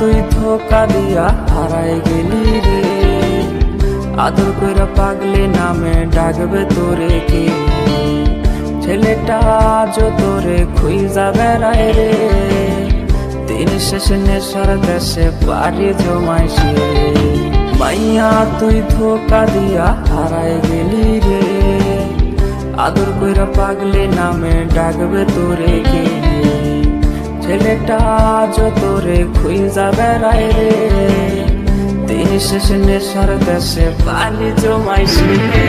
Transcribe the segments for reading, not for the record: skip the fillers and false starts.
তুই ধোকা দিয়া হারাই গেলি রে, আদর কইরা পাগলি নামে ডাকবে তোরে কে? ছেলেটা আজ তোরে খুঁজা বেড়ায় রে, দিন শেষে নেশার দেশে পাড়ি জমাইছি রে। মাইয়া তুই ধোকা দিয়া হারাই গেলি রে, আদর কইরা পাগলি নামে ডাকবে তোরে কে? ছেলেটা আজ তোরে খুঁজা বেড়ায় রে, দিন শেষে নেশার দেশে পালি জমাইছি রে।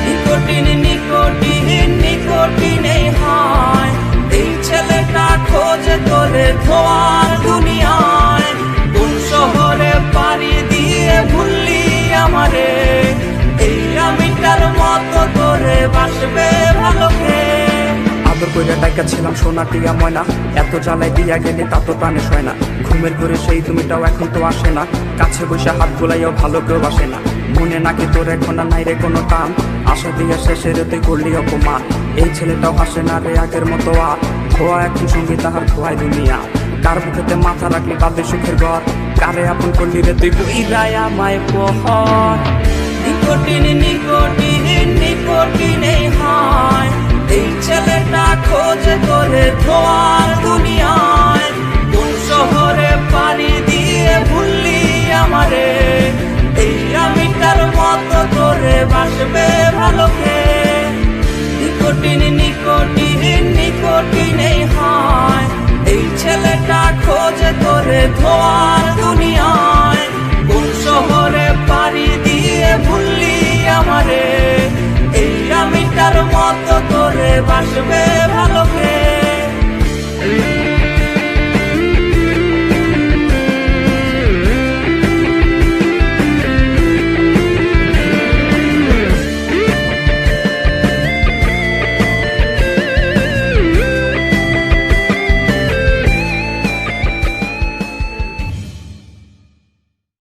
নিকোটিন নিকোটিন নিকোটিন হয়, এই ছেলেটা খোঁজে তোরে ধোয়ার দুনিয়ায়। কোন শহরে পাড়ি দিয়ে ভুললি আমারে, এই আমিটার মতো তোরে বাসবে ভালো কে? আদর কইরা ডাইকা ছিলাম সোনা টিয়া ময়না, এত জ্বালাই দিয়া গেলে তা তো প্রাণে সয় না। ঘুমের ঘরে সেই তুমিটাও এখন তো আসে না, কাছে বসে হাত গোলাইও ভালো কেউ বাসে না। মনে নাকি তোর এখন আর নাই রে কোনো টান, আশা দিয়া শেষের তুই করলি অপমান। এই ছেলেটাও হাসে না রে আগের মতো আর, খোয়া এখন সঙ্গী তাহার খোয়াই দুনিয়া। কার বুকেতে মাথা রাখলি বাদে সুখের ঘর, কারে আপন করলি রে তুই কইরাই আমায় পহর। নিকোটিন নিকোটিন নিকোটিন হয়, এই ছেলেটা খোঁজে তোরে ধোয়ার দুনিয়ায়। কোন শহরে পাড়ি দিয়ে ভুললি আমারে, এই আমিটার মতো তোরে বাসবে ভালো কে? নিকোটিন নিকোটিন নিকোটিন হয়, এই ছেলেটা খোঁজে তোরে ধোয়ার দুনিয়ায়। কোন শহরে পাড়ি দিয়ে ভুললি আমারে, এই আমিটার মতো তোরে বাসবে